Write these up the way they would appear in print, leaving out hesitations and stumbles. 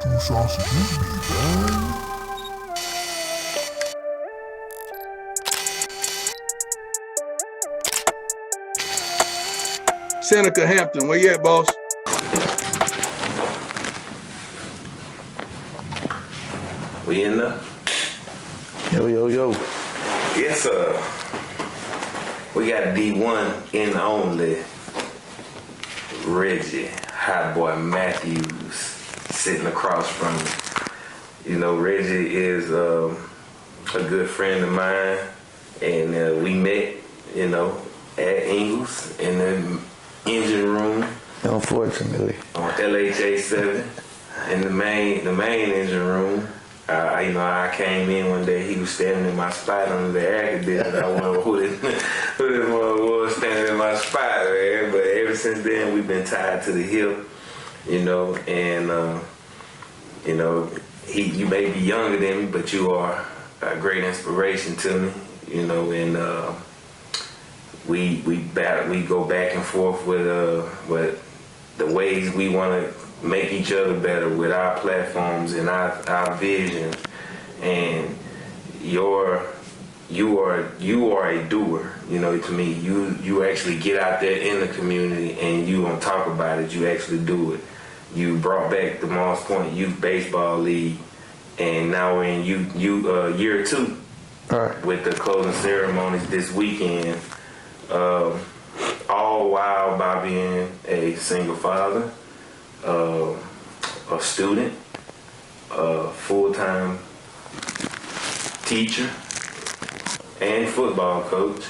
Two sausages, man. Seneca Hampton, where you at, boss? We in there? Yo. Yes, sir. We got D1 in the only Reggie, Hot Boy Matthews, sitting across from me. You know, Reggie is a good friend of mine, and we met, you know, at Ingles in the engine room. Unfortunately. On LHA 7 in the main engine room. I came in one day, he was standing in my spot under the air conditioner. I wonder who this was standing in my spot, man. But ever since then, we've been tied to the hip, you know, and, you may be younger than me, but you are a great inspiration to me, you know, and we go back and forth with the ways we want to make each other better with our platforms and our vision. And you are a doer, you know. To me, you actually get out there in the community and you don't talk about it, you actually do it. You brought back the Moss Point Youth Baseball League, and now we're in year 2. All right. With the closing ceremonies this weekend, all while by being a single father, a student, a full-time teacher, and football coach,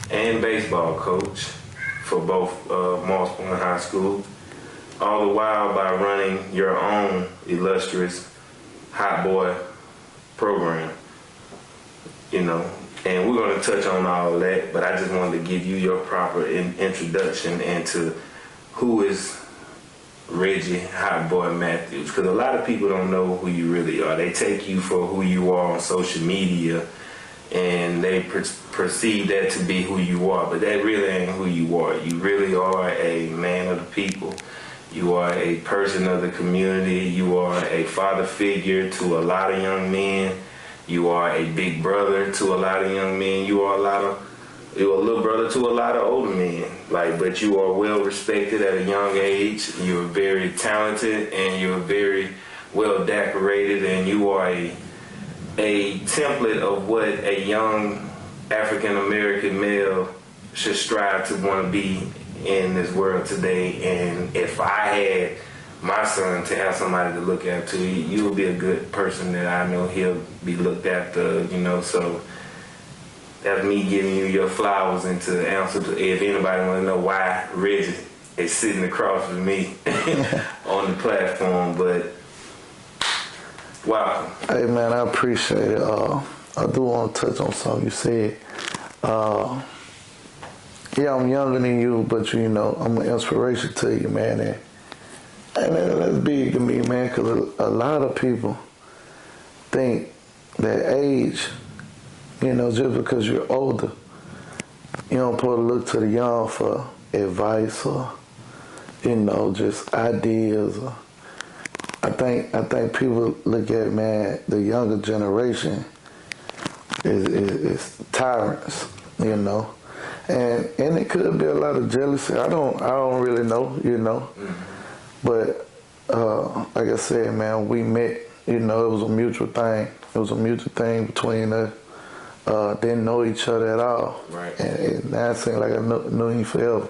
and baseball coach for both Moss Point High School, all the while by running your own illustrious Hot Boy program, you know. And we're going to touch on all of that, but I just wanted to give you your proper introduction into who is Reggie Hot Boy Matthews, because a lot of people don't know who you really are. They take you for who you are on social media, and they perceive that to be who you are, but that really ain't who you are. You really are a man of the people. You are a person of the community. You are a father figure to a lot of young men. You are a big brother to a lot of young men. You're a little brother to a lot of older men. But you are well respected at a young age. You're very talented and you're very well decorated, and you are a template of what a young African American male should strive to want to be in this world today. And if I had my son to have somebody to look after, you will be a good person that I know he'll be looked after, you know. So that's me giving you your flowers, and to answer if anybody want to know why Reggie is sitting across from me on the platform. But wow. Hey man, I appreciate it. I do want to touch on something you said. Yeah, I'm younger than you, but you know, I'm an inspiration to you, man. And that's big to me, man, because a lot of people think that age, you know, just because you're older, you don't supposed to look to the young for advice or, you know, just ideas. Or, I think people look at, man, the younger generation is tyrants, you know, and it could be a lot of jealousy. I don't really know, you know. Mm-hmm. But like I said, man, we met, you know, it was a mutual thing. It was a mutual thing between us. Didn't know each other at all. Right. And now it seemed like I knew him forever.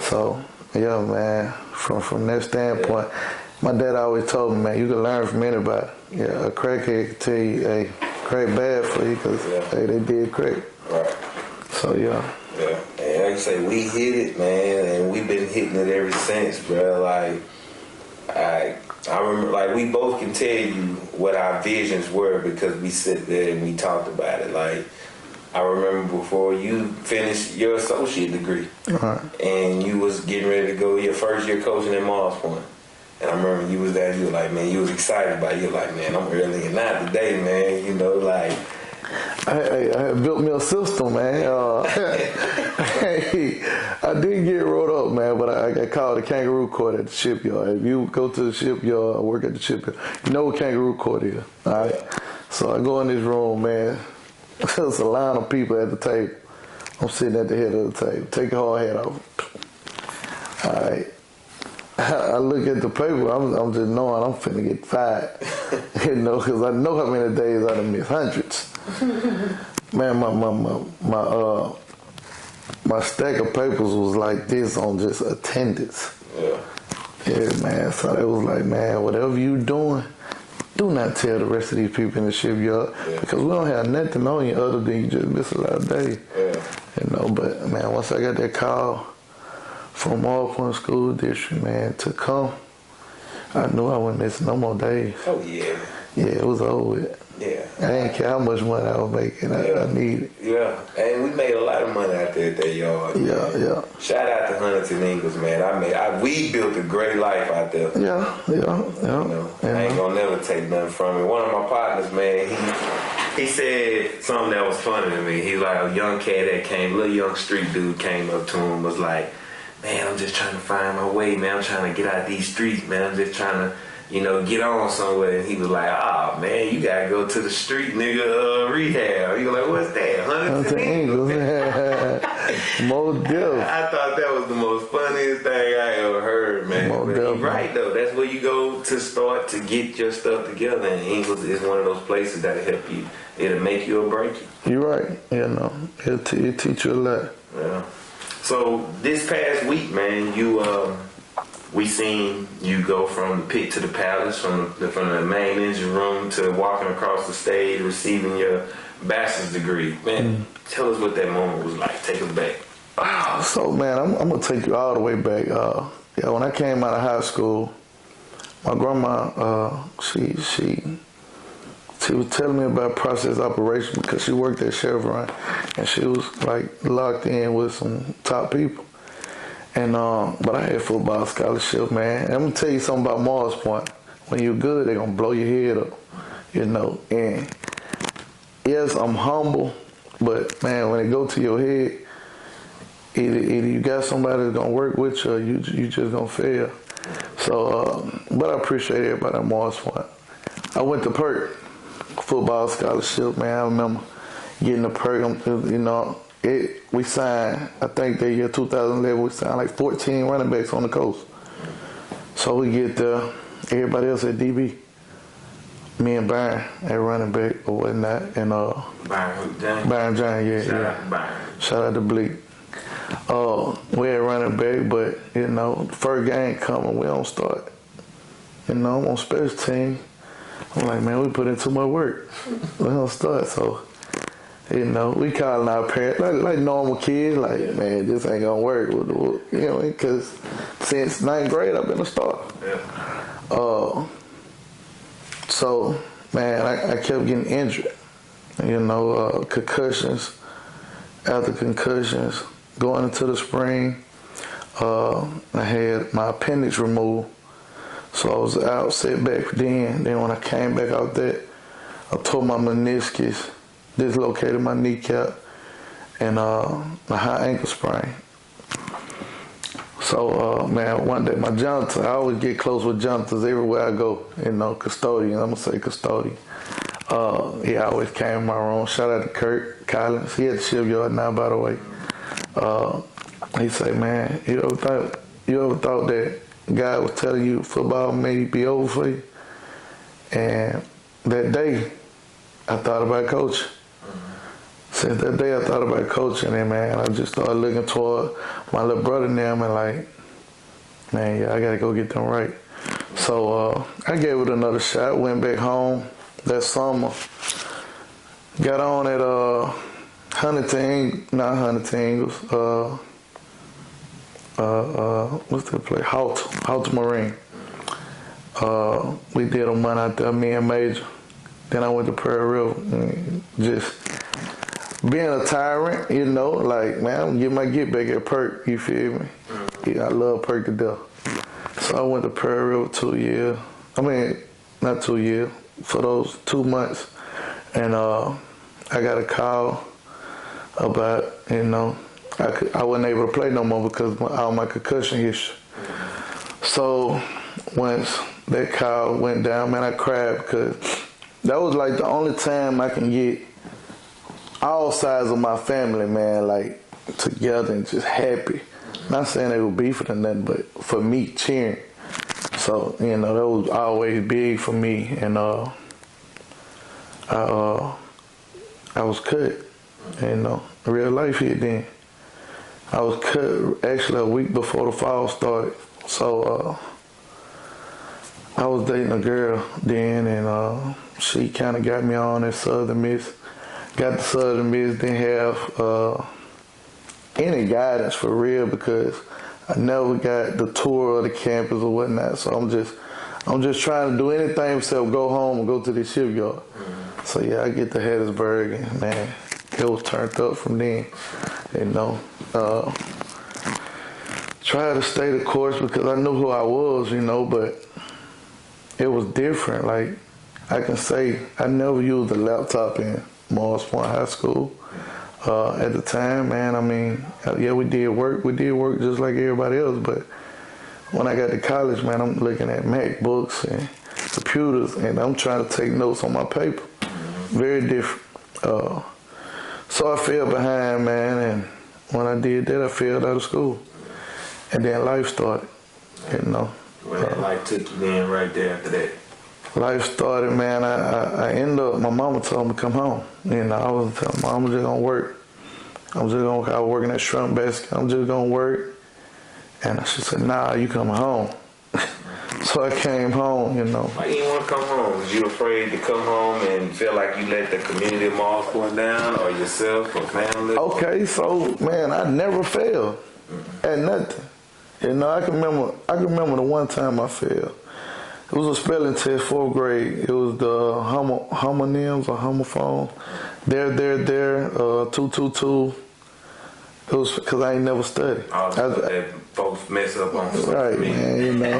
So, yeah, man, from that standpoint, my dad always told me, man, you can learn from anybody. Yeah, a crackhead can tell you, hey, crack bad for you because, hey, they did crack. Right. So, yeah. Yeah, and like I say, we hit it, man, and we've been hitting it ever since, bro. Like, I remember, like, we both can tell you what our visions were because we sit there and we talked about it. Like, I remember before you finished your associate degree, and you was getting ready to go your first year coaching at Moss Point. And I remember you was there, you were like, man, you was excited about it. You were like, man, I'm early and out today, man, you know, like. I built me a system, man. I did get rolled up, man, but I got called a kangaroo court at the shipyard. If you go to the shipyard, I work at the shipyard, you know what kangaroo court is, all right? So I go in this room, man. There's a line of people at the table. I'm sitting at the head of the table. Take your hard hat off. All right. I look at the paper. I'm just knowing I'm finna get fired, you know, because I know how many days I done missed, hundreds. Man, my stack of papers was like this on just attendance. Yeah, man. So it was like, man, whatever you doing, do not tell the rest of these people in the shipyard because we don't have nothing on you other than you just miss a lot of days. You know, but man, once I got that call from Morris Point School District, man, to come, I knew I wasn't missing no more days. Oh, yeah. Yeah, it was over with. Yeah. I didn't care how much money I was making. I needed. Yeah. And we made a lot of money out there at that yard. Yeah. Shout out to Huntington Ingalls, man. We built a great life out there. Yeah. You know, I ain't gonna never take nothing from it. One of my partners, man, he said something that was funny to me. He like a young cat that came, little young street dude came up to him, was like, man, I'm just trying to find my way, man. I'm trying to get out of these streets, man. I'm just trying to, you know, get on somewhere. And he was like, oh, man, you got to go to the street, nigga, rehab. You like, what's that? Huntington Ingalls. Most definitely. I thought that was the most funniest thing I ever heard, man. But you're right, though. That's where you go to start to get your stuff together. And Ingalls is one of those places that'll help you. It'll make you or break you. You're right. You know, it'll teach you a lot. Yeah. So this past week, man, we seen you go from the pit to the palace, from the main engine room to walking across the stage, receiving your bachelor's degree. Man, tell us what that moment was like. Take us back. So, man, I'm gonna take you all the way back. When I came out of high school, my grandma, she was telling me about process operation because she worked at Chevron and she was like locked in with some top people. And but I had football scholarship, man. And I'm gonna tell you something about Morris Point. When you're good, they're gonna blow your head up, you know. And yes, I'm humble, but man, when it go to your head, either you got somebody that's gonna work with you or you just gonna fail. So, but I appreciate everybody at Morris Point. I went to Perk. Football scholarship, man. I remember getting the perk. You know, we signed, I think the year 2011, we signed like 14 running backs on the coast. So we get everybody else at DB. Me and Byron at running back or whatnot. And Byron James, yeah. Shout out to Bleak. We had running back, but you know, the first game coming, we don't start. You know, I'm on special team. I'm like, man, we put in too much work. We don't start, so, you know, we calling our parents, like normal kids, like, man, this ain't gonna work. You know, because since 9th grade, I've been a starter. Yeah. So, man, I kept getting injured. You know, concussions, after concussions, going into the spring, I had my appendix removed. So I was out, set back then. Then when I came back out there, I tore my meniscus, dislocated my kneecap, and my high ankle sprain. So, man, one day my janitor, I always get close with janitors everywhere I go. You know, custodian, I'm going to say custodian. He always came in my room. Shout out to Kurt Collins. He at the shipyard now, by the way. He said, man, you ever thought that God was telling you football may be over for you? And that day, I thought about coaching. Since that day, I thought about coaching, and man, I just started looking toward my little brother and them, and like, man, yeah, I gotta go get them right. So I gave it another shot. Went back home that summer. Got on at what's that place? Halter Marine. We did a month out there, me and Major. Then I went to Prairie River, and just being a tyrant, you know, like, man, I'm gonna get my get back at Perk, you feel me? Yeah, I love Perk to death. So I went to Prairie River 2 years. I mean, not 2 years, for those 2 months. And I got a call about, you know, I wasn't able to play no more because of all my concussion history. So once that call went down, man, I cried because that was like the only time I can get all sides of my family, man, like together and just happy. Not saying they were beefing or nothing, but for me, cheering. So, you know, that was always big for me. And I was cut, you know, real life hit then. I was cut actually a week before the fall started. So I was dating a girl then, and she kind of got me on at Southern Miss. Got to Southern Miss, didn't have any guidance for real because I never got the tour of the campus or whatnot. So I'm just trying to do anything except go home and go to the shipyard. So yeah, I get to Hattiesburg, and man, it was turned up from then. You know, try to stay the course because I knew who I was, you know, but it was different. Like I can say, I never used a laptop in Morris Point High School. At the time, man, I mean, yeah, we did work just like everybody else, but when I got to college, man, I'm looking at MacBooks and computers, and I'm trying to take notes on my paper. Very different. So I fell behind, man, and when I did that, I failed out of school. And then life started, you know. Well, life took you in right there after that. Life started, man. I ended up, my mama told me to come home. You know, I was telling my mama, I'm just gonna work. I was working at shrimp basket. I'm just gonna work. And she said, nah, you coming home. So I came home, you know. Why you didn't want to come home? Was you afraid to come home and feel like you let the community of Morris Point down, or yourself, or family? Okay, so man, I never failed at nothing. You know, I can remember the one time I failed. It was a spelling test, 4th grade. It was the homonyms or homophone. There, 222. It was because I ain't never studied. All the stuff that folks mess up on. Right, man, you know.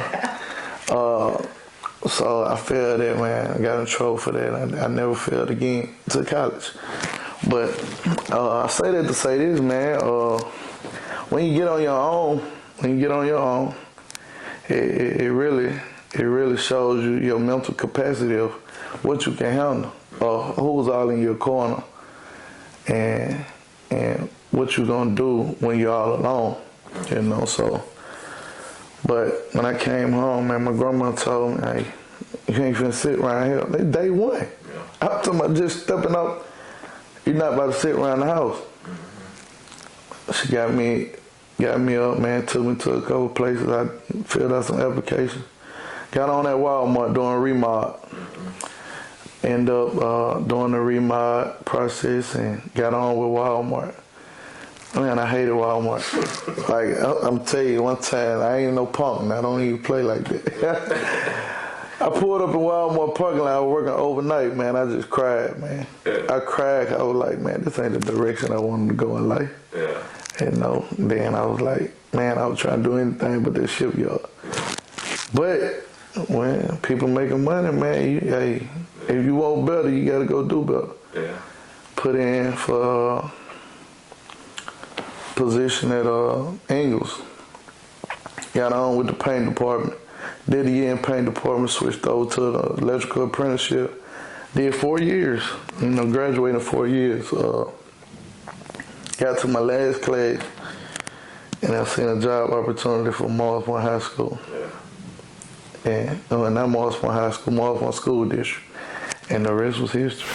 So I failed that, man. I got in trouble for that. I never failed again to college. But I say that to say this, man. When you get on your own, it really shows you your mental capacity of what you can handle, who's all in your corner, and what you're gonna do when you're all alone, you know. So, but when I came home, man, my grandma told me, "Hey, you ain't finna sit around here." They day one. Yeah. I'm talking about just stepping up. You're not about to sit around the house. She got me up, man. Took me to a couple places. I filled out some applications. Got on at Walmart doing a remodel. End up doing the remodel process and got on with Walmart. Man, I hated Walmart. Like, I'm telling you, one time, I ain't no punk, and I don't even play like that. I pulled up in Walmart parking lot, I was working overnight, man. I just cried, man. Yeah. I cried. I was like, man, this ain't the direction I wanted to go in life. Yeah. You know, then I was like, man, I was trying to do anything but this shipyard. But when people making money, man, if you want better, you got to go do better. Yeah. Put in for position at Ingles. Got on with the paint department. Did a year in paint department, switched over to the electrical apprenticeship. Did 4 years, you know, graduated in 4 years. Got to my last class, and I seen a job opportunity for Morris Point High School. Yeah. And not Morris Point High School, Morris Point School District. And the rest was history.